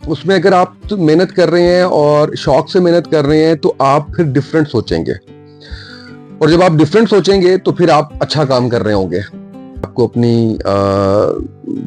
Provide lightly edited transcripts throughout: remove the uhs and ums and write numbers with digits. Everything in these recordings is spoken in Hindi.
उसमें अगर आप तो मेहनत कर रहे हैं और शौक से मेहनत कर रहे हैं तो आप फिर डिफरेंट सोचेंगे, और जब आप डिफरेंट सोचेंगे तो फिर आप अच्छा काम कर रहे होंगे। आपको अपनी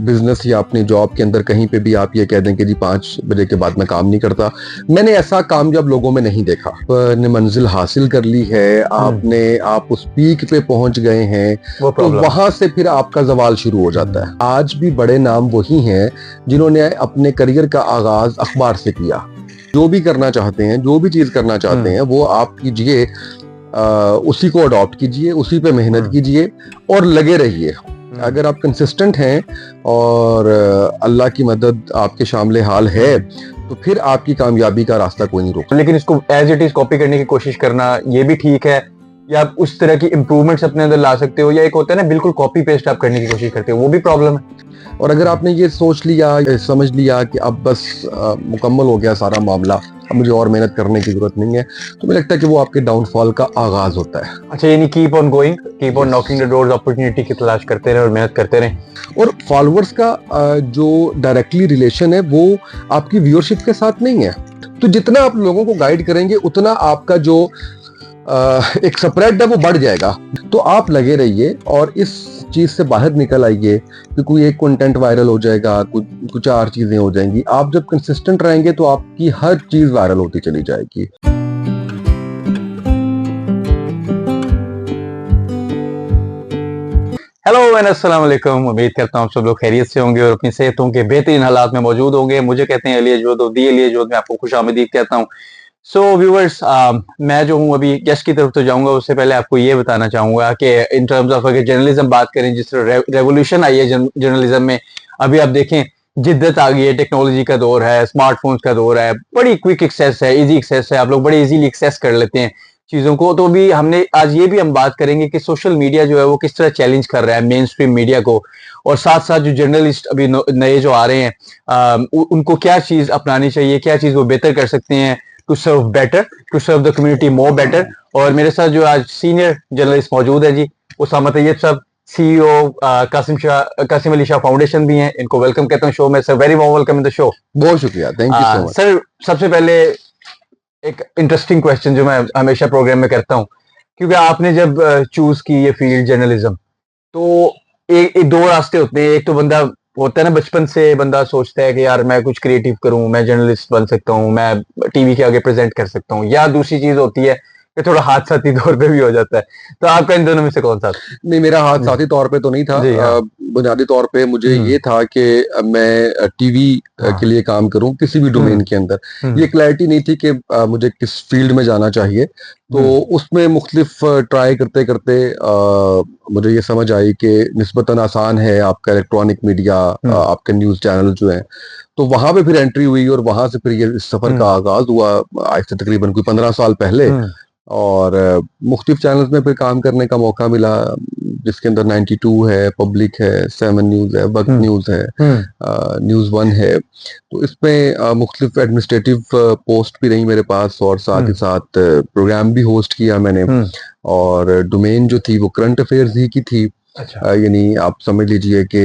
बिजनेस या अपनी जॉब के अंदर कहीं पे भी आप ये कह दें कि जी 5 बजे के बाद मैं काम नहीं करता। मैंने ऐसा कामयाब लोगों में नहीं देखा। आपने मंजिल हासिल कर ली है, आप उस पीक पे पहुंच गए हैं, वो तो प्रॉब्लम वहां से फिर आपका जवाल शुरू हो जाता है। आज भी बड़े नाम वही हैं जिन्होंने अपने करियर का आगाज अखबार से किया। जो भी करना चाहते हैं, जो भी चीज करना चाहते हैं, वो आप कीजिए, उसी को अडॉप्ट कीजिए, उसी पे मेहनत कीजिए और लगे रहिए। अगर आप कंसिस्टेंट हैं और अल्लाह की मदद आपके शामिल हाल है, तो फिर आपकी कामयाबी का रास्ता कोई नहीं रोक। लेकिन इसको एज इट इज कॉपी करने की कोशिश करना ये भी ठीक है, या आप उस तरह की इंप्रूवमेंट्स अपने अंदर ला सकते हो, या एक होता है ना बिल्कुल कॉपी पेस्ट आप करने की कोशिश करते हो, वो भी प्रॉब्लम है। और अगर आपने ये सोच लिया, ये समझ लिया कि अब बस मुकम्मल हो गया सारा मामला, अब मुझे और मेहनत करने की जरूरत नहीं है, तो मुझे लगता है कि वो आपके डाउनफॉल का आगाज होता है। अच्छा, यानी keep on going, keep on knocking the doors, opportunity की तलाश करते रहें और मेहनत करते रहें। और फॉलोअर्स का जो डायरेक्टली रिलेशन है वो आपकी व्यूअरशिप के साथ नहीं है। तो जितना आप लोगों को गाइड करेंगे उतना आपका जो एक स्प्रेड है वो बढ़ जाएगा। तो आप लगे रहिए और इस चीज से बाहर निकल आइए कि कोई एक कंटेंट वायरल हो जाएगा, कुछ 4 चीजें हो जाएंगी। आप जब कंसिस्टेंट रहेंगे तो आपकी हर चीज वायरल होती चली जाएगी। हेलो एंड अस्सलाम वालेकुम। उम्मीद करता हूँ आप सब लोग खैरियत से होंगे और अपनी सेहतों के बेहतरीन हालात में मौजूद होंगे। मुझे कहते हैं अली अजवद, दी अली अजवद में आपको खुश आमदीद कहता हूँ। सो व्यूअर्स, मैं जो हूँ अभी गेस्ट की तरफ तो जाऊंगा, उससे पहले आपको ये बताना चाहूंगा कि इन टर्म्स ऑफ अगर जर्नलिज्म बात करें, जिस तरह रेवोल्यूशन आई है जर्नलिज्म में, अभी आप देखें जिद्दत आ गई है, टेक्नोलॉजी का दौर है, स्मार्टफोन्स का दौर है, बड़ी क्विक एक्सेस है, इजी एक्सेस है, आप लोग बड़े इजीली एक्सेस कर लेते हैं चीजों को। तो भी हमने आज ये भी हम बात करेंगे कि सोशल मीडिया जो है वो किस तरह चैलेंज कर रहा है मेन स्ट्रीम मीडिया को, और साथ साथ जो जर्नलिस्ट अभी नए जो आ रहे हैं, उनको क्या चीज अपनानी चाहिए, क्या चीज वो बेहतर कर सकते हैं to serve better, to serve the community more better. और मेरे साथ जो आज सीनियर जर्नलिस्ट मौजूद है जी, उसामा तैयब साहब, सीईओ कासिम अली शाह फाउंडेशन भी हैं। इनको वेलकम कहता हूँ शो में। Sir, very warm welcome in the show. बहुत शुक्रिया, thank you so much. Sir, सबसे पहले एक इंटरेस्टिंग क्वेश्चन जो मैं हमेशा प्रोग्राम में करता हूँ, क्योंकि आपने जब चूज की ये फील्ड जर्नलिज्म, तो एक दो रास्ते होते हैं। एक तो बंदा होता है ना, बचपन से बंदा सोचता है कि यार मैं कुछ क्रिएटिव करूं, मैं जर्नलिस्ट बन सकता हूं, मैं टीवी के आगे प्रेजेंट कर सकता हूं, या दूसरी चीज होती है कि थोड़ा हादसाती तौर पे भी हो जाता है। तो आपका इन दोनों में से कौन सा? नहीं, मेरा हादसाती तौर पे तो नहीं था। जी हाँ। बुनियादी तौर पे मुझे ये था कि मैं टीवी के लिए काम करूं किसी भी डोमेन के अंदर। ये क्लैरिटी नहीं थी कि मुझे किस फील्ड में जाना चाहिए। तो उसमें मुख्तलिफ ट्राई करते करते मुझे ये समझ आई कि निस्बतन आसान है आपका इलेक्ट्रॉनिक मीडिया, आपके न्यूज़ चैनल जो हैं। तो वहां पे फिर एंट्री हुई और वहां से फिर ये इस सफर का आगाज हुआ आज से तकरीबन कोई 15 साल पहले। और मुख्तलिफ चैनल्स में फिर काम करने का मौका मिला, जिसके अंदर 92 है, पब्लिक है, 7 न्यूज़ है, वक्त न्यूज़ है, न्यूज़ 1 है। तो इसमें मुख्तलिफ एडमिनिस्ट्रेटिव पोस्ट भी रही मेरे पास, और साथ ही साथ प्रोग्राम भी होस्ट किया मैंने। और डोमेन जो थी वो करंट अफेयर्स ही की थी। अच्छा। यानी आप समझ लीजिए कि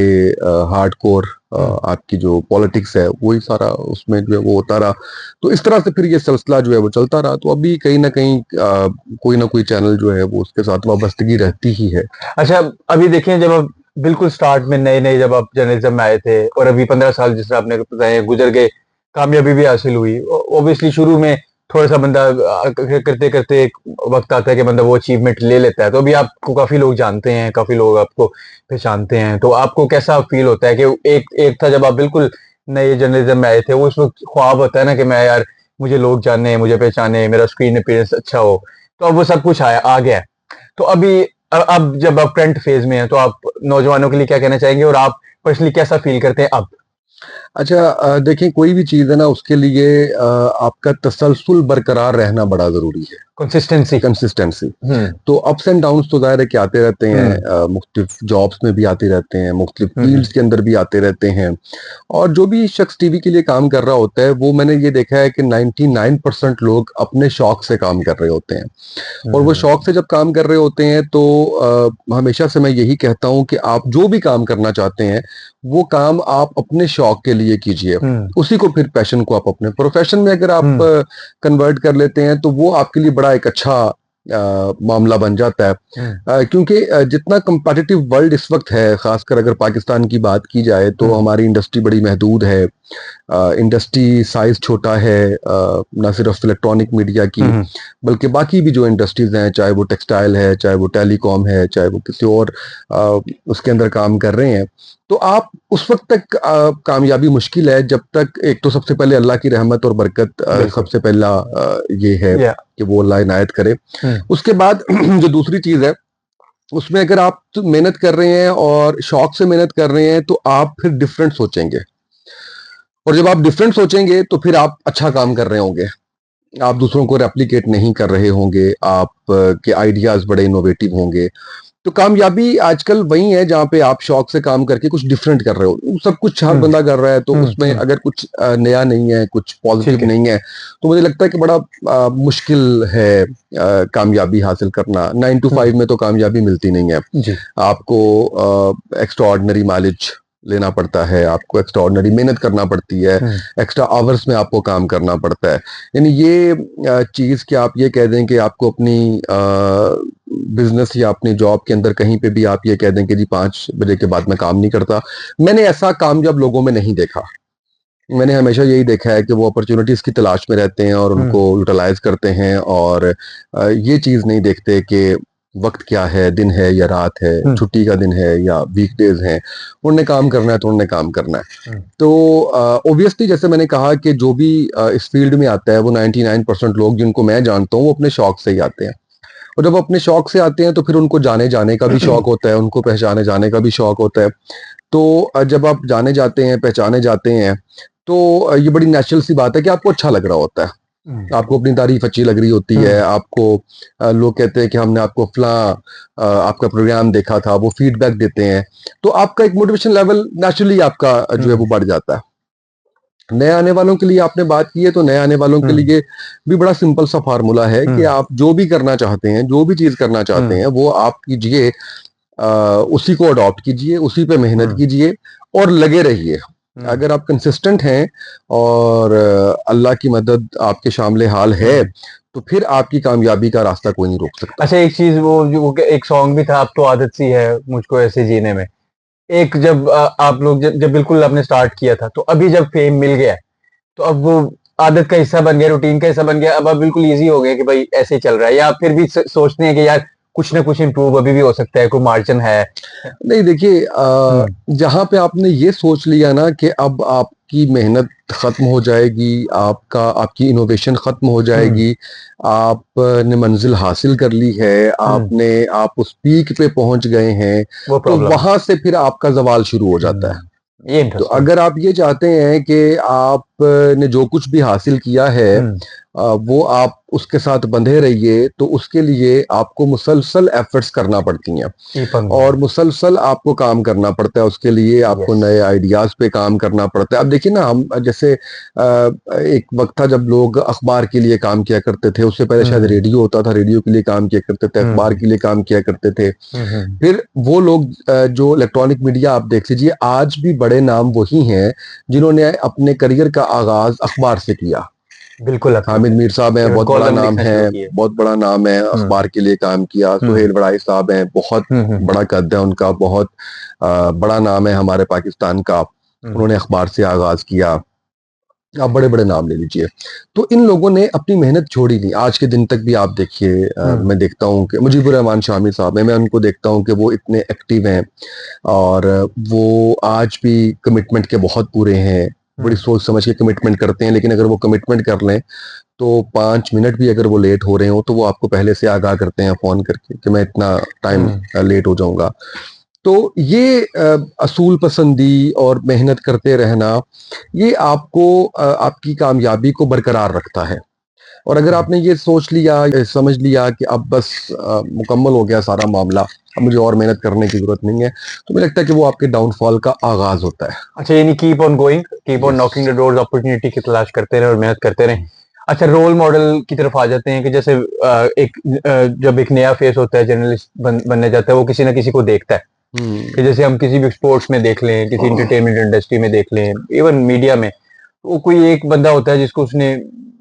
हार्डकोर आपकी जो पॉलिटिक्स है वही सारा उसमें जो है वो होता रहा। तो इस तरह से फिर ये सिलसिला जो है वो चलता रहा। तो अभी कहीं ना कहीं कोई ना कोई चैनल जो है वो उसके साथ वाबस्तगी रहती ही है। अच्छा, अभी देखें, जब आप बिल्कुल स्टार्ट में नए नए जब आप जर्नलिज्म में आए थे, और अभी 15 साल जिस तरह आपने बताया गुजर गए, कामयाबी भी हासिल हुई। ऑब्वियसली शुरू में थोड़ा सा बंदा करते करते एक वक्त आता है कि बंदा वो अचीवमेंट ले लेता है। तो अभी आपको काफी लोग जानते हैं, काफी लोग आपको पहचानते हैं। तो आपको कैसा फील होता है कि एक था जब आप बिल्कुल नए जर्नलिज्म में आए थे, वो उस वक्त ख्वाब होता है ना कि मैं यार मुझे लोग जाने, मुझे पहचाने, मेरा स्क्रीन अपीयरेंस अच्छा हो। तो अब वो सब कुछ आ गया है। तो अभी अब जब आप करंट फेज में हैं, तो आप नौजवानों के लिए क्या कहना चाहेंगे, और आप पर्सनली कैसा फील करते हैं अब? अच्छा, देखिए कोई भी चीज़ है ना, उसके लिए आपका तसलसल बरकरार रहना बड़ा ज़रूरी है। कंसिस्टेंसी। तो अप्स एंड डाउन्स तो जाहिर है कि आते रहते हैं, मुख्तलिफ जॉब्स में भी आते रहते हैं, मुख्तलिफ फील्ड्स के अंदर भी आते रहते हैं। और जो भी शख्स टीवी के लिए काम कर रहा होता है, वो मैंने ये देखा है कि 99% लोग अपने शौक से काम कर रहे होते हैं। और वो शौक से जब काम कर रहे होते हैं तो हमेशा से मैं यही कहता हूँ कि आप जो भी काम करना चाहते हैं, वो काम आप अपने शौक के लिए कीजिए। उसी को फिर पैशन को आप अपने प्रोफेशन में अगर आप कन्वर्ट कर लेते हैं, तो वो आपके लिए बड़ा एक अच्छा मामला बन जाता है। क्योंकि जितना कंपेटिटिव वर्ल्ड इस वक्त है, खासकर अगर पाकिस्तान की बात की जाए, तो हमारी इंडस्ट्री बड़ी महदूद है। इंडस्ट्री साइज छोटा है, ना सिर्फ इलेक्ट्रॉनिक मीडिया की, बल्कि बाकी भी जो इंडस्ट्रीज हैं, चाहे वो टेक्सटाइल है, चाहे वो टेलीकॉम है, चाहे वो किसी और उसके अंदर काम कर रहे हैं। तो आप उस वक्त तक कामयाबी मुश्किल है जब तक, एक तो सबसे पहले अल्लाह की रहमत और बरकत सबसे पहला ये है कि वो अल्लाह इनायत करे। उसके बाद जो दूसरी चीज है, उसमें अगर आप मेहनत कर रहे हैं और शौक से मेहनत कर रहे हैं, तो आप फिर डिफरेंट सोचेंगे। और जब आप डिफरेंट सोचेंगे तो फिर आप अच्छा काम कर रहे होंगे, आप दूसरों को रेप्लिकेट नहीं कर रहे होंगे, आप के आइडियाज बड़े इनोवेटिव होंगे। तो कामयाबी आजकल वही है जहाँ पे आप शौक से काम करके कुछ डिफरेंट कर रहे हो। सब कुछ हर बंदा कर रहा है, तो उसमें अगर कुछ नया नहीं है, कुछ पॉजिटिव नहीं है, तो मुझे लगता है कि बड़ा मुश्किल है कामयाबी हासिल करना। 9 to 5 में तो कामयाबी मिलती नहीं है। आपको एक्स्ट्रा ऑर्डिनरी माइलेज लेना पड़ता है, आपको एक्स्ट्राऑर्डिनरी मेहनत करना पड़ती है, एक्स्ट्रा आवर्स में आपको काम करना पड़ता है। यानी ये चीज कि आप ये कह दें कि आपको अपनी बिजनेस या अपनी जॉब के अंदर कहीं पे भी आप ये कह दें कि जी 5 बजे के बाद मैं काम नहीं करता, मैंने ऐसा कामयाब लोगों में नहीं देखा। मैंने हमेशा यही देखा है कि वो अपॉर्चुनिटीज की तलाश में रहते हैं और उनको यूटिलाइज करते हैं, और ये चीज नहीं देखते कि वक्त क्या है, दिन है या रात है, छुट्टी का दिन है या वीकडेज हैं, उन्हें काम करना है तो उन्हें काम करना है। तो ऑब्वियसली जैसे मैंने कहा कि जो भी इस फील्ड में आता है, वो 99% लोग जिनको मैं जानता हूँ, वो अपने शौक से ही आते हैं। और जब अपने शौक से आते हैं तो फिर उनको जाने जाने का भी शौक होता है, उनको पहचाने जाने का भी शौक होता है। तो जब आप जाने जाते हैं, पहचाने जाते हैं, तो ये बड़ी नेचुरल सी बात है कि आपको अच्छा लग रहा होता है, आपको अपनी तारीफ अच्छी लग रही होती है, आपको लोग कहते हैं कि हमने आपको आपका प्रोग्राम देखा था, वो फीडबैक देते हैं, तो आपका एक मोटिवेशन लेवल नेचुरली आपका जो है वो बढ़ जाता है। नए आने वालों के लिए आपने बात की है, तो नए आने वालों के लिए भी बड़ा सिंपल सा फार्मूला है कि आप जो भी करना चाहते हैं, जो भी चीज करना चाहते हैं, वो आप कीजिए, उसी को अडॉप्ट कीजिए, उसी पे मेहनत कीजिए और लगे रहिए। अगर आप कंसिस्टेंट हैं और अल्लाह की मदद आपके शामिल हाल है, तो फिर आपकी कामयाबी का रास्ता कोई नहीं रोक सकता। अच्छा, एक चीज वो एक सॉन्ग भी था, अब तो आदत सी है मुझको ऐसे जीने में। एक जब आप लोग जब बिल्कुल आपने स्टार्ट किया था, तो अभी जब फेम मिल गया, तो अब वो आदत का हिस्सा बन गया, रूटीन का हिस्सा बन गया, अब बिल्कुल इजी हो गया कि भाई ऐसे ही चल रहा है, या फिर भी सोचते हैं कि यार कुछ ना कुछ इम्प्रूव अभी भी हो सकता है, कोई मार्जिन है? नहीं, देखिए, जहां पे आपने ये सोच लिया ना कि अब आपकी मेहनत खत्म हो जाएगी, आपकी इनोवेशन खत्म हो जाएगी, आपने मंजिल हासिल कर ली है, आप उस पीक पे पहुंच गए हैं, तो वहां से फिर आपका जवाल शुरू हो जाता है। तो अगर आप ये चाहते हैं कि आपने जो कुछ भी हासिल किया है, वो आप उसके साथ बंधे रहिए, तो उसके लिए आपको मुसलसल एफर्ट्स करना पड़ती हैं और मुसलसल आपको काम करना पड़ता है। उसके लिए आपको नए आइडियाज पे काम करना पड़ता है। अब देखिए ना, हम जैसे एक वक्त था जब लोग अखबार के लिए काम किया करते थे, उससे पहले शायद रेडियो होता था, रेडियो के लिए काम किया करते थे, अखबार के लिए काम किया करते थे। फिर वो लोग जो इलेक्ट्रॉनिक मीडिया, आप देख लीजिए, आज भी बड़े नाम वही हैं जिन्होंने अपने करियर का आगाज अखबार से किया। बिल्कुल, हामिद मीर साहब हैं, बहुत बड़ा नाम है, बहुत बड़ा नाम है, अखबार के लिए काम किया। सुहेल वड़ाई साहब हैं, बहुत बड़ा कद है उनका, बहुत बड़ा नाम है हमारे पाकिस्तान का, उन्होंने अखबार से आगाज किया। आप बड़े बड़े नाम ले लीजिए। तो इन लोगों ने अपनी मेहनत छोड़ी नहीं, आज के दिन तक भी आप देखिए, मैं देखता हूँ कि मुजीबुर रहमान शामी साहब हैं, मैं उनको देखता हूँ कि वो इतने एक्टिव हैं और वो आज भी कमिटमेंट के बहुत पूरे हैं, बड़ी सोच समझ के कमिटमेंट करते हैं। लेकिन अगर वो कमिटमेंट कर लें तो 5 मिनट भी अगर वो लेट हो रहे हो, तो वो आपको पहले से आगाह करते हैं फोन करके कि मैं इतना टाइम लेट हो जाऊंगा। तो ये असूल पसंदी और मेहनत करते रहना, ये आपको आपकी कामयाबी को बरकरार रखता है। और अगर आपने ये सोच लिया, समझ लिया कि अब बस मुकम्मल हो गया सारा मामला, अब मुझे और मेहनत करने की जरूरत नहीं है, तो मुझे लगता है कि वो आपके डाउनफॉल का आगाज होता है। अच्छा, यानी keep on going, keep on yes. Knocking the doors, opportunity की तलाश करते रहे और मेहनत करते रहें। अच्छा, रोल मॉडल की तरफ आ जाते हैं कि जैसे जब एक नया फेस होता है, जर्नलिस्ट बनने जाता है, वो किसी ना किसी को देखता है कि जैसे हम किसी भी स्पोर्ट्स में देख लें, किसी इंटरटेनमेंट इंडस्ट्री में देख लें, इवन मीडिया में, वो कोई एक बंदा होता है जिसको उसने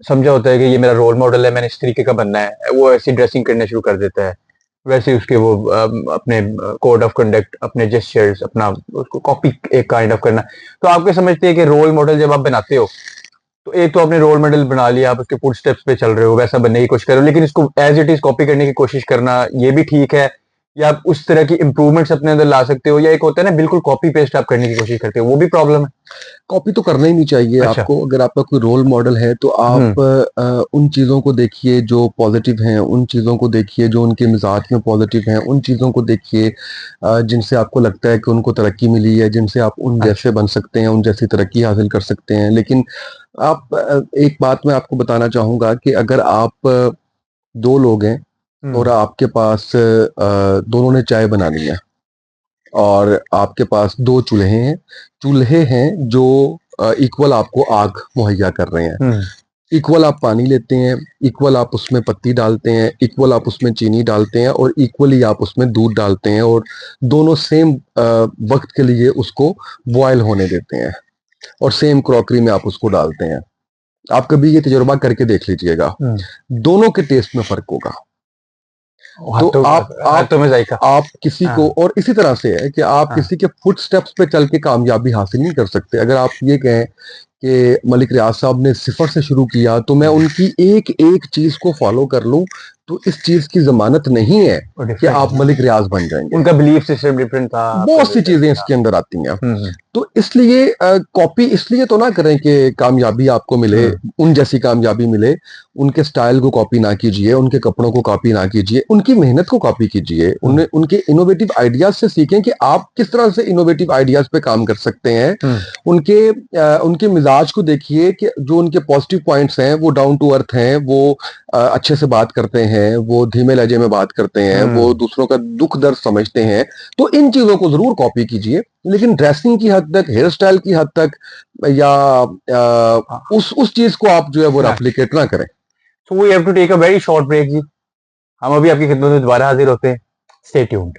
समझा होता है कि ये मेरा रोल मॉडल है, मैंने इस तरीके का बनना है, वो ऐसी ड्रेसिंग करना शुरू कर देता है, वैसे उसके वो अपने कोड ऑफ कंडक्ट, अपने जेस्चर्स, अपना उसको कॉपी एक काइंड ऑफ करना। तो आपके समझते हैं कि रोल मॉडल जब आप बनाते हो, तो एक तो आपने रोल मॉडल बना लिया, आप उसके फुट स्टेप्स पे चल रहे हो, वैसा बनने की कोशिश कर रहे हो, लेकिन इसको एज इट इज कॉपी करने की कोशिश करना ये भी ठीक है, या आप उस तरह की इंप्रूवमेंट्स अपने अंदर ला सकते हो, या एक होता है ना बिल्कुल कॉपी पेस्ट आप करने की कोशिश करते हो, वो भी प्रॉब्लम है? कॉपी तो करना ही नहीं चाहिए अच्छा। आपको। अगर आपका कोई रोल मॉडल है तो आप उन चीज़ों को देखिए जो पॉजिटिव हैं, उन चीज़ों को देखिए जो उनके मिजाज में पॉजिटिव हैं, उन चीज़ों को देखिए जिनसे आपको लगता है कि उनको तरक्की मिली है, जिनसे आप उन जैसे बन सकते हैं, उन जैसी तरक्की हासिल कर सकते हैं। लेकिन आप एक बात मैं आपको बताना चाहूँगा कि अगर आप 2 लोग हैं और आपके पास दोनों ने चाय बनानी है और आपके पास 2 चूल्हे हैं जो इक्वल आपको आग मुहैया कर रहे हैं। इक्वल आप पानी लेते हैं, इक्वल आप उसमें पत्ती डालते हैं, इक्वल आप उसमें चीनी डालते हैं और इक्वली आप उसमें दूध डालते हैं और दोनों सेम वक्त के लिए उसको बॉयल होने देते हैं और सेम क्रॉकरी में आप उसको डालते हैं। आप कभी ये तजुर्बा करके देख लीजिएगा, दोनों के टेस्ट में फर्क होगा। तो आप किसी को, और इसी तरह से है कि आप किसी के फुट स्टेप्स पे चल के कामयाबी हासिल नहीं कर सकते। अगर आप ये कहें कि मलिक रियाज साहब ने सिफर से शुरू किया तो मैं उनकी एक एक चीज को फॉलो कर लूं, तो इस चीज की जमानत नहीं है कि आप मलिक रियाज बन जाएंगे। उनका बिलीफ सिस्टम डिफरेंट था, बहुत सी चीजें इसके अंदर आती हैं। तो इसलिए कॉपी इसलिए तो ना करें कि कामयाबी आपको मिले, उन जैसी कामयाबी मिले। उनके स्टाइल को कॉपी ना कीजिए, उनके कपड़ों को कॉपी ना कीजिए, उनकी मेहनत को कॉपी कीजिए। उनके इनोवेटिव आइडियाज से सीखें कि आप किस तरह से इनोवेटिव आइडियाज पे काम कर सकते हैं। उनके मिजाज को देखिए कि जो उनके पॉजिटिव पॉइंट्स हैं वो डाउन टू अर्थ हैं, वो अच्छे से बात करते हैं, वो धीमे लहजे में बात करते हैं, वो दूसरों का दुख दर्द समझते हैं। तो इन चीजों को जरूर कॉपी कीजिए, लेकिन ड्रेसिंग की हद तक, हेयर स्टाइल की हद तक या उस चीज को आप जो है वो रेप्लिकेट ना करें। So we have to take a very short break जी। हम अभी आपकी खिदमत में दोबारा हाजिर होते हैं। Stay tuned।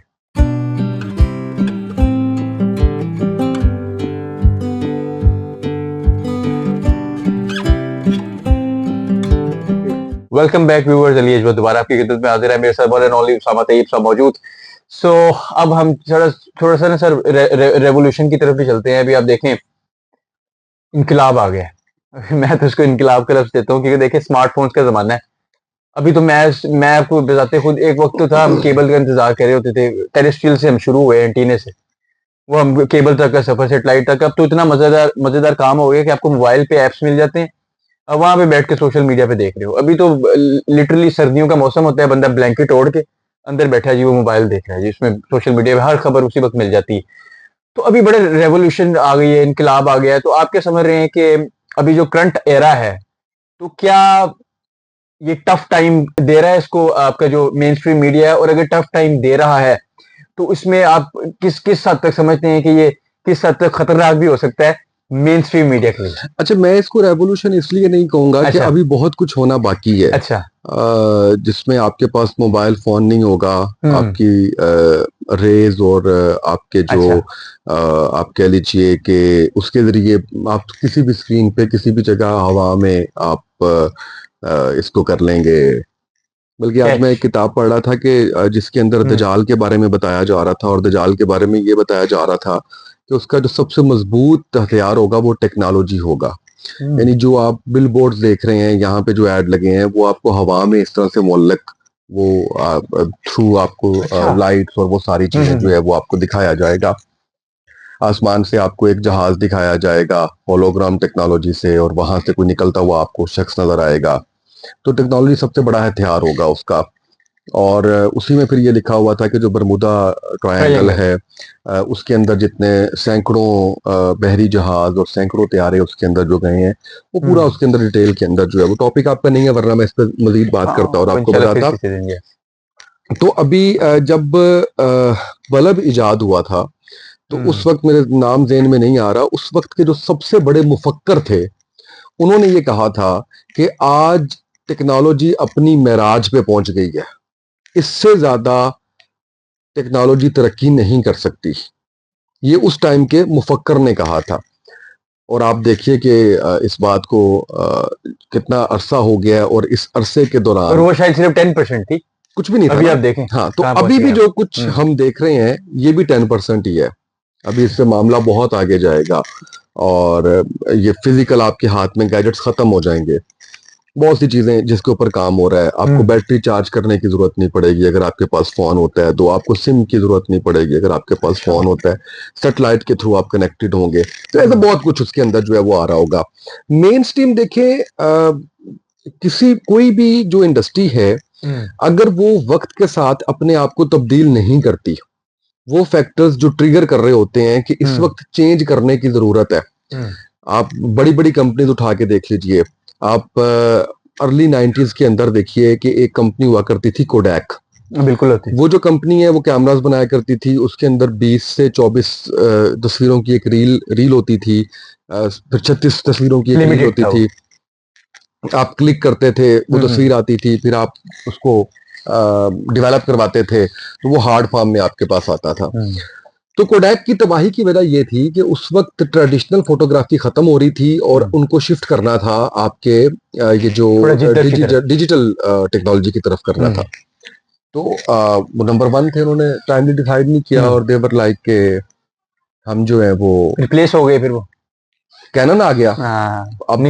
Welcome back viewers, Ali Azmat दोबारा आपकी खिदमत में हाजिर है। मेरे साथ one and only Usama Tayyab साहब मौजूद। सो अब हम थोड़ा सा ना सर रेवोल्यूशन की तरफ भी चलते हैं। अभी आप देखें, इनकलाब आ गया है। मैं तो इसको इनकलाब का लफ्ज देता हूँ, क्योंकि देखिए स्मार्टफोन्स का जमाना है। अभी तो मैं आपको बताते खुद, एक वक्त तो था हम केबल का इंतजार कर रहे होते थे। टेरेस्ट्रियल से हम शुरू हुए, एंटीने से, वो हम केबल तक का सफर, सेटेलाइट तक। अब तो इतना मजेदार काम हो गया कि आपको मोबाइल पे एप्स मिल जाते हैं, अब वहां पे बैठ के सोशल मीडिया पे देख रहे हो। अभी तो लिटरली सर्दियों का मौसम होता है, बंदा ब्लैंकेट ओढ़ के अंदर बैठा है जी, वो मोबाइल देख रहा है जी, उसमें सोशल मीडिया पे हर खबर उसी वक्त मिल जाती है। तो अभी बड़े रेवोल्यूशन आ गई है, इनकलाब आ गया है। तो आप क्या समझ रहे हैं कि अभी जो करंट एरा है, तो क्या ये टफ टाइम दे रहा है इसको आपका जो मेन स्ट्रीम मीडिया है? और अगर टफ टाइम दे रहा है तो इसमें आप किस हद तक समझते हैं कि ये किस हद तक खतरनाक भी हो सकता है मेन स्ट्रीम मीडिया के लिए? अच्छा, मैं इसको रेवोल्यूशन इसलिए नहीं कहूंगा कि अभी बहुत कुछ होना बाकी है। अच्छा। जिसमें आपके पास मोबाइल फोन नहीं होगा, आपकी रेज और आपके जो आप कह लीजिए कि उसके जरिए आप किसी भी स्क्रीन पे, किसी भी जगह हवा में आप इसको कर लेंगे। बल्कि आज मैं एक किताब पढ़ रहा था कि जिसके अंदर दजाल के बारे में बताया जा रहा था, और दजाल के बारे में ये बताया जा रहा था कि उसका जो सबसे मजबूत हथियार होगा वो टेक्नोलॉजी होगा। यानी जो आप बिल बोर्ड देख रहे हैं, यहाँ पे जो ऐड लगे हैं, वो आपको हवा में इस तरह से मोहल्लक वो थ्रू आपको लाइट्स और वो सारी चीजें जो है वो आपको दिखाया जाएगा। आसमान से आपको एक जहाज दिखाया जाएगा होलोग्राम टेक्नोलॉजी से, और वहां से कोई निकलता हुआ आपको शख्स नजर आएगा। तो टेक्नोलॉजी सबसे बड़ा हथियार होगा उसका। और उसी में फिर ये लिखा हुआ था कि जो बरमुदा ट्रायंगल है उसके अंदर जितने सैकड़ों बहरी जहाज और सैकड़ों तैयारे उसके अंदर जो गए हैं, वो पूरा उसके अंदर डिटेल के अंदर जो है, वो टॉपिक आपका नहीं है वरना मैं इस पर मजीद बात करता और आपको बताता। तो अभी जब बल्ब इजाद हुआ था तो उस वक्त मेरे नाम ज़हन में नहीं आ रहा, उस वक्त के जो सबसे बड़े मुफक्कर थे उन्होंने ये कहा था कि आज टेक्नोलॉजी अपनी मेराज पे पहुंच गई है, इससे ज्यादा टेक्नोलॉजी तरक्की नहीं कर सकती। ये उस टाइम के मुफक्कर ने कहा था। और आप देखिए कि इस बात को कितना अरसा हो गया और इस अरसे के दौरान, और वो शायद सिर्फ 10% थी, कुछ भी नहीं था अभी ना? आप देखें। हाँ, तो अभी भी जो कुछ हम देख रहे हैं ये भी 10% ही है। अभी इससे मामला बहुत आगे जाएगा और ये फिजिकल आपके हाथ में गैजेट्स खत्म हो जाएंगे। बहुत सी चीजें जिसके ऊपर काम हो रहा है, आपको बैटरी चार्ज करने की जरूरत नहीं पड़ेगी अगर आपके पास फोन होता है, तो आपको सिम की जरूरत नहीं पड़ेगी अगर आपके पास फोन होता है, सैटेलाइट के थ्रू आप कनेक्टेड होंगे। तो ऐसा बहुत कुछ उसके अंदर जो है वो आ रहा होगा। मेन स्ट्रीम देखें, किसी कोई भी जो इंडस्ट्री है अगर वो वक्त के साथ अपने आप को तब्दील नहीं करती, वो फैक्टर्स जो ट्रिगर कर रहे होते हैं कि इस वक्त चेंज करने की जरूरत है। आप बड़ी बड़ी कंपनीज उठा के देख लीजिए, आप अर्ली 90s के अंदर देखिए कि एक कंपनी हुआ करती थी कोडैक। बिल्कुल होती। वो जो कंपनी है वो कैमरास बनाया करती थी, उसके अंदर 20 से 24 तस्वीरों की एक रील होती थी, फिर 36 तस्वीरों की एक रील होती थी। आप क्लिक करते थे, वो तस्वीर आती थी, फिर आप उसको डेवलप करवाते थे तो वो हार्ड फॉर्म में आपके पास आता था। तो कोडैक की तबाही की वजह ये थी कि उस वक्त ट्रेडिशनल फोटोग्राफी खत्म हो रही थी और उनको शिफ्ट करना था आपके ये जो डिजिटल टेक्नोलॉजी की तरफ करना था। तो वो नंबर 1 थे, उन्होंने टाइमली डिसाइड नहीं किया और देवर लाइक के हम जो है वो रिप्लेस हो गए। फिर वो कैनन आ गया, अब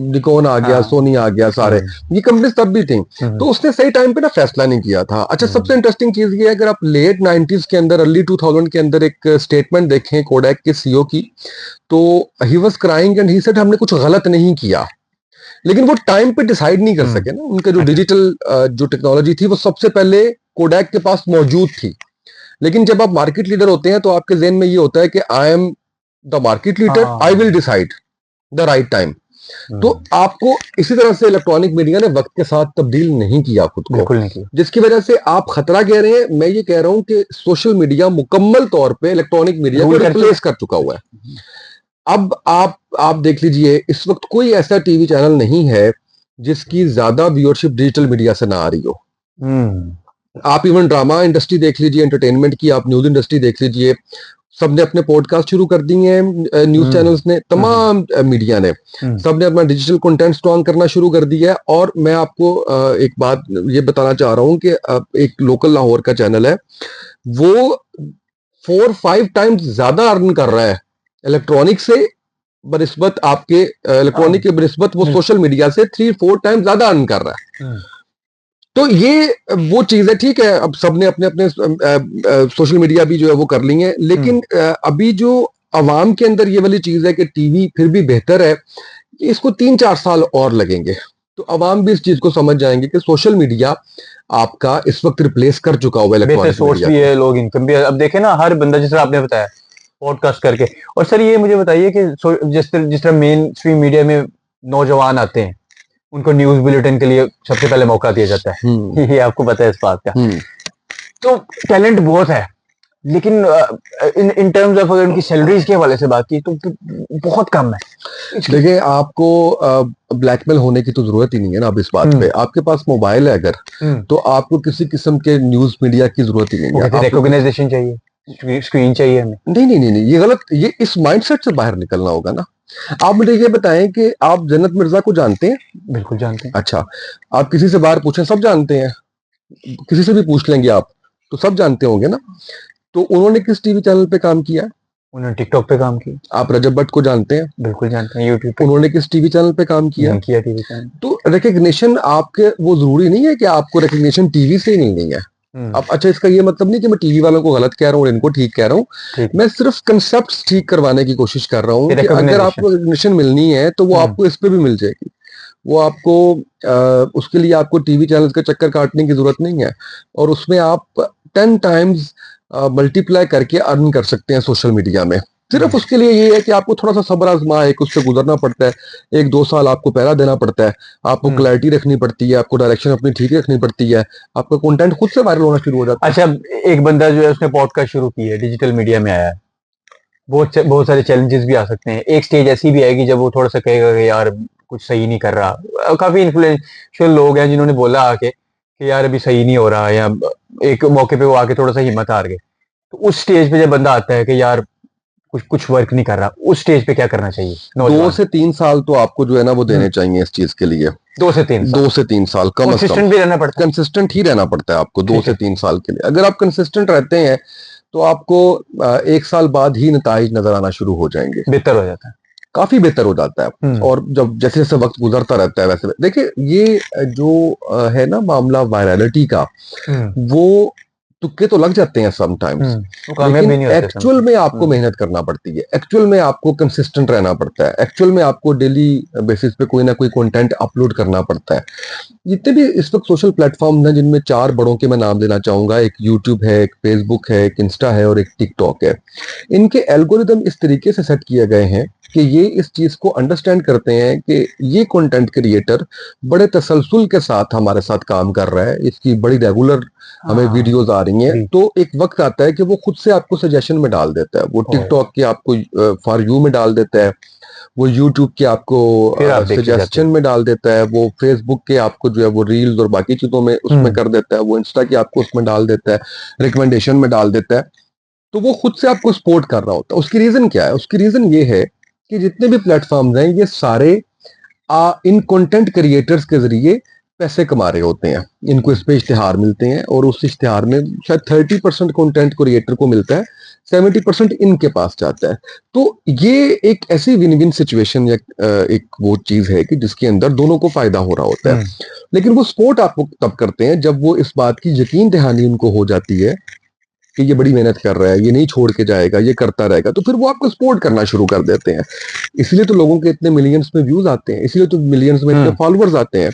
निकॉन आ गया, सोनी आ गया, सारे ये कंपनीज तब भी थी। तो उसने सही टाइम पे ना फैसला नहीं किया था। अच्छा, सबसे इंटरेस्टिंग चीज ये है, अगर आप लेट 90s के अंदर अर्ली 2000 के अंदर एक स्टेटमेंट देखें कोडैक के सीईओ की, तो he was crying and he said हमने कुछ गलत नहीं किया, लेकिन वो टाइम पे डिसाइड नहीं कर सके ना। उनका जो डिजिटल जो टेक्नोलॉजी थी वो सबसे पहले कोडैक के पास मौजूद थी, लेकिन जब आप मार्केट लीडर होते हैं तो आपके ज़हन में ये होता है कि I am the market leader, I will decide the right time. तो आपको इसी तरह से इलेक्ट्रॉनिक मीडिया ने वक्त के साथ तब्दील नहीं किया खुद को, जिसकी वजह से आप खतरा कह रहे हैं। मैं ये कह रहा हूं कि सोशल मीडिया मुकम्मल तौर पे इलेक्ट्रॉनिक मीडिया को रिप्लेस कर चुका हुआ है। अब आप देख लीजिए, इस वक्त कोई ऐसा टीवी चैनल नहीं है जिसकी ज्यादा व्यूअरशिप डिजिटल मीडिया से ना आ रही हो। आप इवन ड्रामा इंडस्ट्री देख लीजिए, एंटरटेनमेंट की, आप न्यूज इंडस्ट्री देख लीजिए, सबने अपने पॉडकास्ट शुरू कर दिए हैं, न्यूज चैनल्स ने, तमाम मीडिया ने, सबने अपना डिजिटल कंटेंट स्ट्रॉन्ग करना शुरू कर दिया है। और मैं आपको एक बात ये बताना चाह रहा हूं कि एक लोकल लाहौर का चैनल है, वो 4-5 टाइम्स ज्यादा अर्न कर रहा है इलेक्ट्रॉनिक से बनिस्बत आपके इलेक्ट्रॉनिक के बनिस्बत वो सोशल मीडिया से 3-4 टाइम्स ज्यादा अर्न कर रहा है। तो ये वो चीज है, ठीक है, अब सबने अपने अपने सोशल मीडिया भी जो है वो कर ली है, लेकिन अभी जो अवाम के अंदर ये वाली चीज है कि टीवी फिर भी बेहतर है, इसको 3-4 साल और लगेंगे तो अवाम भी इस चीज को समझ जाएंगे कि सोशल मीडिया आपका इस वक्त रिप्लेस कर चुका हुआ इलेक्ट्रॉनिक सोर्स भी है, लोग इनकम भी है। अब देखे ना, हर बंदा, जिस तरह आपने बताया, पॉडकास्ट करके। और सर ये मुझे बताइए कि जिस तरह मेन स्ट्रीम मीडिया में नौजवान आते हैं, उनको न्यूज बुलेटिन के लिए सबसे पहले मौका दिया जाता है, ये आपको पता है इस बात का। तो टैलेंट बहुत है, लेकिन इन टर्म्स ऑफ अगर उनकी सैलरीज के हवाले से बात की तो बहुत कम है। देखिए, आपको ब्लैकमेल होने की तो जरूरत ही नहीं है ना अब इस बात पे। आपके पास मोबाइल है अगर, तो आपको किसी किस्म के न्यूज मीडिया की जरूरत ही नहीं है। रिकॉग्नाइजेशन चाहिए, स्क्रीन चाहिए हमें। नहीं, ये गलत, ये इस माइंडसेट से बाहर निकलना होगा ना। आप मुझे ये बताएं कि आप जन्नत मिर्जा को जानते हैं? बिल्कुल जानते हैं। अच्छा, आप किसी से बाहर पूछें, सब जानते हैं, किसी से भी पूछ लेंगे आप तो सब जानते होंगे ना। तो उन्होंने किस टीवी चैनल पे काम किया? उन्होंने टिकटॉक पे काम किया। आप रजब भट्ट को जानते हैं? बिल्कुल जानते हैं। यूट्यूब पे। उन्होंने किस टीवी चैनल पे काम किया? TV channel. तो रिकग्निशन आपके, वो जरूरी नहीं है कि आपको रिकग्निशन टीवी से ही मिलनी है। अब अच्छा, इसका ये मतलब नहीं कि मैं टीवी वालों को गलत कह रहा हूँ और इनको ठीक कह रहा हूँ, मैं सिर्फ कंसेप्ट ठीक करवाने की कोशिश कर रहा हूँ कि अगर आपको रिकग्निशन मिलनी है तो वो आपको इस पे भी मिल जाएगी। वो आपको उसके लिए आपको टीवी चैनल्स का चक्कर काटने की जरूरत नहीं है, और उसमें आप 10 टाइम्स मल्टीप्लाई करके अर्न कर सकते हैं सोशल मीडिया में। सिर्फ उसके लिए ये है कि आपको थोड़ा सा सब्र आजमा एक उससे गुजरना पड़ता है, 1-2 साल आपको पहरा देना पड़ता है, आपको क्लैरिटी रखनी पड़ती है, आपको डायरेक्शन अपनी ठीक रखनी पड़ती है, आपका कंटेंट खुद से वायरल होना शुरू हो जाता है। अच्छा, एक बंदा जो है उसने पॉडकास्ट शुरू की है, डिजिटल मीडिया में आया है, बहुत सारे चैलेंजेस भी आ सकते हैं। एक स्टेज ऐसी भी आएगी जब वो थोड़ा सा कहेगा कि यार कुछ सही नहीं कर रहा। काफी इन्फ्लुएंशियल लोग हैं जिन्होंने बोला आके कि यार अभी सही नहीं हो रहा, या एक मौके पे वो आके थोड़ा सा हिम्मत हार गए। तो उस स्टेज पे जब बंदा आता है कि यार कुछ कुछ वर्क नहीं कर रहा, उस स्टेज पे क्या करना चाहिए? 2 से 3 साल तो आपको जो है ना वो देने चाहिए इस चीज के लिए। 2 से 3 साल 2 से 3 साल कम से कम कंसिस्टेंट भी रहना पड़ता है। कंसिस्टेंट ही रहना पड़ता है आपको 2 से 3 साल के लिए। अगर आप कंसिस्टेंट रहते हैं तो आपको 1 साल बाद ही नताइज नजर आना शुरू हो जाएंगे, बेहतर हो जाता है, काफी बेहतर हो जाता है। और जब जैसे जैसे वक्त गुजरता रहता है वैसे देखिए ये जो है ना मामला वायरलिटी का, वो तुक्के तो लग जाते हैं समटाइम्स, लेकिन एक्चुअल में आपको मेहनत करना पड़ती है, एक्चुअल में आपको कंसिस्टेंट रहना पड़ता है, एक्चुअल में आपको डेली बेसिस पे कोई ना कोई कंटेंट अपलोड करना पड़ता है। जितने भी इस वक्त सोशल प्लेटफॉर्म हैं, जिनमें 4 बड़ों के मैं नाम लेना चाहूंगा, एक यूट्यूब है, एक फेसबुक है, एक इंस्टा है और एक टिकटॉक है। इनके एल्गोरिदम इस तरीके से सेट किए गए हैं कि ये इस चीज को अंडरस्टैंड करते हैं कि ये कंटेंट क्रिएटर बड़े तसलसल के साथ हमारे साथ काम कर रहा है, इसकी बड़ी रेगुलर हमें वीडियोस आ रही हैं, तो एक वक्त आता है कि वो खुद से आपको सजेशन में डाल देता है, वो टिकटॉक के आपको फॉर यू में डाल देता है, वो यूट्यूब के आपको सजेशन में डाल देता है, वो फेसबुक के आपको जो है वो रील्स और बाकी चीजों में उसमें कर देता है, वो इंस्टा की आपको उसमें डाल देता है, रिकमेंडेशन में डाल देता है। तो वो खुद से आपको सपोर्ट कर रहा होता है। उसकी रीजन क्या है? उसकी रीजन ये है कि जितने भी प्लेटफॉर्म्स हैं ये सारे इन कंटेंट क्रिएटर्स के जरिए पैसे कमा रहे होते हैं। इनको इस पे इश्तिहार मिलते हैं और उस इश्तिहार में शायद 30% कंटेंट क्रिएटर को मिलता है, 70% इनके पास जाता है। तो ये एक ऐसी विन विन सिचुएशन या एक वो चीज है कि जिसके अंदर दोनों को फायदा हो रहा होता है। लेकिन वो सपोर्ट आपको तब करते हैं जब वो इस बात की यकीन दहानी उनको हो जाती है कि ये बड़ी मेहनत कर रहा है, ये नहीं छोड़ के जाएगा, ये करता रहेगा, तो फिर वो आपको सपोर्ट करना शुरू कर देते हैं। इसलिए तो लोगों के इतने मिलियंस में व्यूज आते हैं, इसलिए तो मिलियंस में इतने फॉलोअर्स आते हैं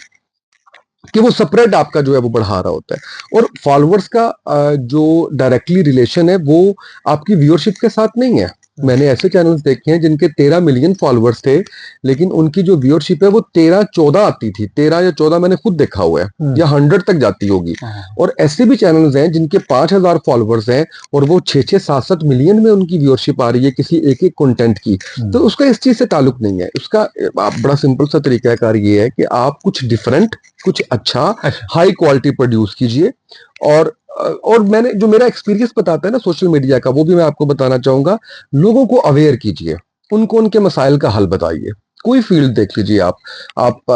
कि वो स्प्रेड आपका जो है वो बढ़ा रहा होता है। और फॉलोअर्स का जो डायरेक्टली रिलेशन है वो आपकी व्यूअरशिप के साथ नहीं है। मैंने ऐसे चैनल्स देखे हैं जिनके 13 मिलियन फॉलोअर्स थे, लेकिन उनकी जो व्यूअरशिप है वो 13-14 आती थी, 13 या 14 मैंने खुद देखा हुआ है, या 100 तक जाती होगी। और ऐसे भी चैनल्स हैं जिनके 5000 फॉलोअर्स हैं और वो 6-6, 7-7 मिलियन में उनकी व्यूअरशिप आ रही है किसी एक एक कंटेंट की। तो उसका इस चीज से ताल्लुक नहीं है। उसका बड़ा सिंपल सा तरीकाकार ये है कि आप कुछ डिफरेंट, कुछ अच्छा हाई क्वालिटी प्रोड्यूस कीजिए। और मैंने जो मेरा एक्सपीरियंस बताता है ना सोशल मीडिया का, वो भी मैं आपको बताना चाहूंगा। लोगों को अवेयर कीजिए, उनको उनके मसाइल का हल बताइए। कोई फील्ड देख लीजिए आप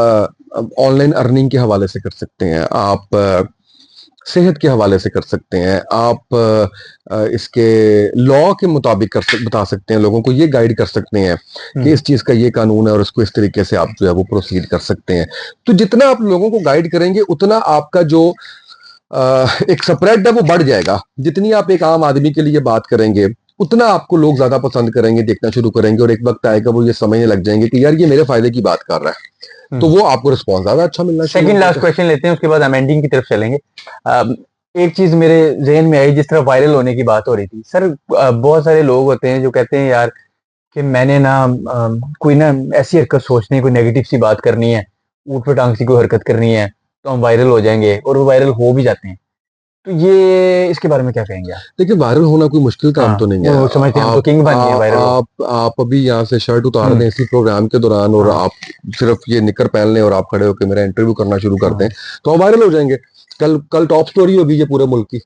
ऑनलाइन अर्निंग के हवाले से कर सकते हैं, आप सेहत के हवाले से कर सकते हैं, आप इसके लॉ के मुताबिक बता सकते हैं, लोगों को ये गाइड कर सकते हैं कि इस चीज का ये कानून है और इसको इस तरीके से आप जो है वो प्रोसीड कर सकते हैं। तो जितना आप लोगों को गाइड करेंगे उतना आपका जो एक स्प्रेड है वो बढ़ जाएगा। जितनी आप एक आम आदमी के लिए बात करेंगे उतना आपको लोग ज्यादा पसंद करेंगे, देखना शुरू करेंगे, और एक वक्त आएगा वो ये समझने लग जाएंगे कि यार ये मेरे फायदे की बात कर रहा है, तो वो आपको रिस्पॉन्स ज्यादा अच्छा मिलना चाहिए। सेकंड लास्ट क्वेश्चन लेते हैं, उसके बाद हम एंडिंग की तरफ चलेंगे। एक चीज मेरे जहन में आई, जिस तरह वायरल होने की बात हो रही थी सर, बहुत सारे लोग होते हैं जो कहते हैं यार कि मैंने ना कोई ना ऐसी हरकत सोचनी है, कोई नेगेटिव सी बात करनी है, ऊट पे टांग सी कोई हरकत करनी है तो हम वायरल हो जाएंगे, और वो वायरल हो भी जाते हैं। तो ये इसके बारे में क्या कहेंगे आप? देखिए वायरल होना कोई मुश्किल काम तो नहीं है। वो समझते हैं हम तो किंग बन गए वायरल। आप अभी यहाँ से शर्ट उतार दें इसी प्रोग्राम के दौरान और आप सिर्फ ये निकर पहन लें और आप खड़े होकर मेरा इंटरव्यू करना शुरू कर दें तो आप वायरल हो जाएंगे। कल टॉप स्टोरी होगी ये पूरे मुल्क की,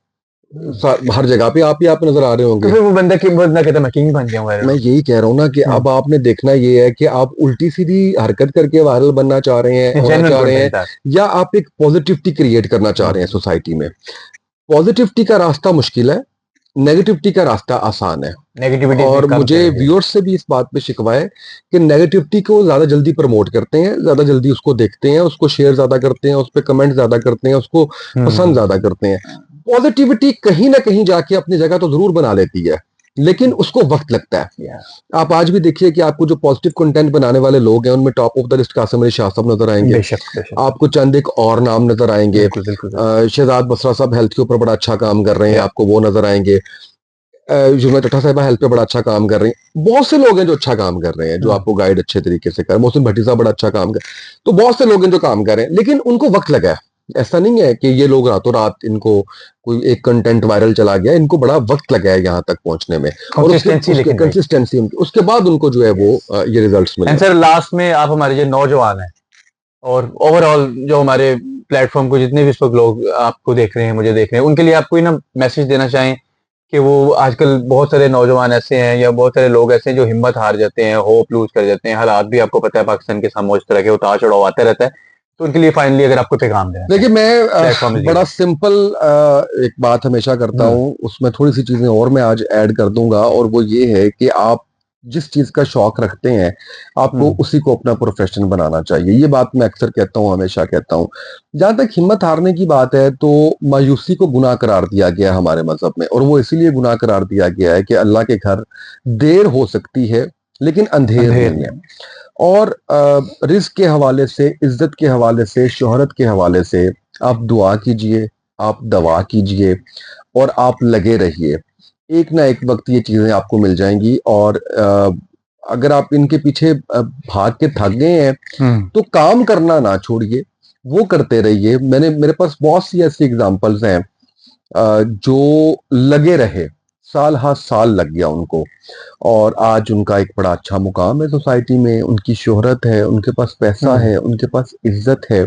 हर जगह पे आप ही आप नजर आ रहे होंगे। तो फिर वो बंदा कहता मैं किंग बन गया वायरल। मैं यही कह रहा हूँ ना कि अब आपने देखना ये है कि आप उल्टी सीधी हरकत करके वायरल बनना चाह रहे हैं या आप एक पॉजिटिविटी क्रिएट करना चाह रहे हैं सोसाइटी में। पॉजिटिविटी का रास्ता मुश्किल है, नेगेटिविटी का रास्ता आसान है। नेगेटिविटी और मुझे व्यूअर्स से भी इस बात पे शिकवा है कि नेगेटिविटी को ज्यादा जल्दी प्रमोट करते हैं, ज्यादा जल्दी उसको देखते हैं, उसको शेयर ज्यादा करते हैं, उस पर कमेंट ज्यादा करते हैं, उसको पसंद ज्यादा करते हैं। पॉजिटिविटी कहीं ना कहीं जाके अपनी जगह तो जरूर बना लेती है, लेकिन उसको वक्त लगता है। आप आज भी देखिए कि आपको जो पॉजिटिव कंटेंट बनाने वाले लोग हैं उनमें top of the list Kasim Ali Shah साहब नजर आएंगे, बेशक आपको चंद एक और नाम नजर आएंगे, बिल्कुल बिल्कुल शहजाद बसरा साहब हेल्थ के ऊपर बड़ा अच्छा काम कर रहे हैं, आपको वो नजर आएंगे, जुम्मन टट्टा साहिबा हेल्थ पे बड़ा अच्छा काम कर रही हैं, बहुत से लोग हैं जो अच्छा काम कर रहे हैं, जो आपको गाइड अच्छे तरीके से कर, मोहसिन भट्टी साहब बड़ा अच्छा काम कर, तो बहुत से लोग हैं जो काम कर रहे हैं, लेकिन उनको वक्त लगा है। ऐसा नहीं है कि ये लोग रातों रात इनको कोई एक कंटेंट वायरल चला गया, इनको बड़ा वक्त लगा है यहाँ तक पहुंचने में, और उसके कंसिस्टेंसी उसके बाद उनको जो है वो ये रिजल्ट्स मिले। सर लास्ट में आप हमारे जो नौजवान हैं और ओवरऑल जो हमारे प्लेटफॉर्म को जितने भी इस वक्त लोग आपको देख रहे हैं, मुझे देख रहे हैं, उनके लिए आप कोई ना मैसेज देना चाहें कि वो आजकल बहुत सारे नौजवान ऐसे हैं या बहुत सारे लोग ऐसे हैं जो हिम्मत हार जाते हैं, होप लूज कर जाते हैं, हालात भी आपको पता है पाकिस्तान के सामने इस तरह के उतार चढ़ाव आता रहता है, तो उनके लिए फाइनली अगर आपको पैगाम देना। देखिए मैं बड़ा सिंपल एक बात हमेशा करता हूँ, उसमें थोड़ी सी चीजें और मैं आज ऐड कर दूंगा, और वो ये है कि आप जिस चीज का शौक रखते हैं आपको उसी को अपना प्रोफेशन बनाना चाहिए। ये बात मैं अक्सर कहता हूँ, हमेशा कहता हूँ। जहां तक हिम्मत हारने की बात है तो मायूसी को गुनाह करार दिया गया है हमारे मजहब में, और वो इसीलिए गुनाह करार दिया गया है कि अल्लाह के घर देर हो सकती है लेकिन अंधेर नहीं है। और रिस्क के हवाले से, इज्जत के हवाले से, शोहरत के हवाले से आप दुआ कीजिए, आप दवा कीजिए और आप लगे रहिए। एक ना एक वक्त ये चीजें आपको मिल जाएंगी, और अगर आप इनके पीछे भाग के थक गए हैं तो काम करना ना छोड़िए, वो करते रहिए। मेरे पास बहुत सी ऐसी एग्जांपल्स हैं जो लगे रहे, साल हाथ साल लग गया उनको, और आज उनका एक बड़ा अच्छा मुकाम है सोसाइटी में, उनकी शोहरत है, उनके पास पैसा है, उनके पास इज्जत है।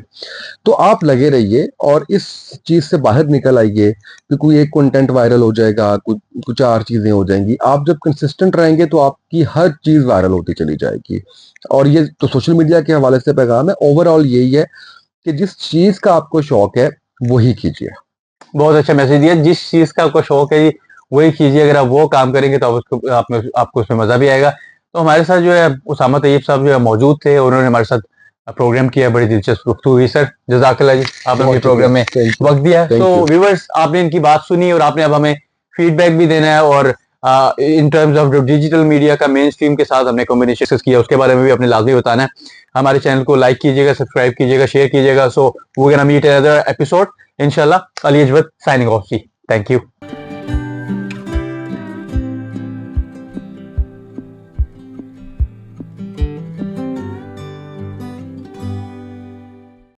तो आप लगे रहिए और इस चीज से बाहर निकल आइए कि कोई एक कंटेंट वायरल हो जाएगा, कुछ चार चीजें हो जाएंगी। आप जब कंसिस्टेंट रहेंगे तो आपकी हर चीज वायरल होती चली जाएगी। और ये तो सोशल मीडिया के हवाले से पैगाम है। ओवरऑल यही है कि जिस चीज का आपको शौक है वही कीजिए। बहुत अच्छा मैसेज दिया, जिस चीज का आपको शौक है वही कीजिए, अगर आप वो काम करेंगे तो आपको उसमें मजा भी आएगा। तो हमारे साथ जो है उसामा तैयब साहब जो है मौजूद थे, उन्होंने हमारे साथ प्रोग्राम किया, बड़ी दिलचस्प गुफ्तगू हुई। सर जज़ाकल्लाह जी, आपने प्रोग्राम में वक्त दिया। तो व्यूअर्स, आपने इनकी बात सुनी और आपने अब हमें फीडबैक भी देना है, और in terms of digital media का मेन स्ट्रीम के साथ हमने कॉम्बिनेशन किया, उसके बारे में भी अपने लाजमी बताना है। हमारे चैनल को लाइक कीजिएगा, सब्सक्राइब कीजिएगा, शेयर कीजिएगा। So we gonna meet another episode इंशाल्लाह। अली अजवत साइनिंग ऑफ जी, थैंक यू।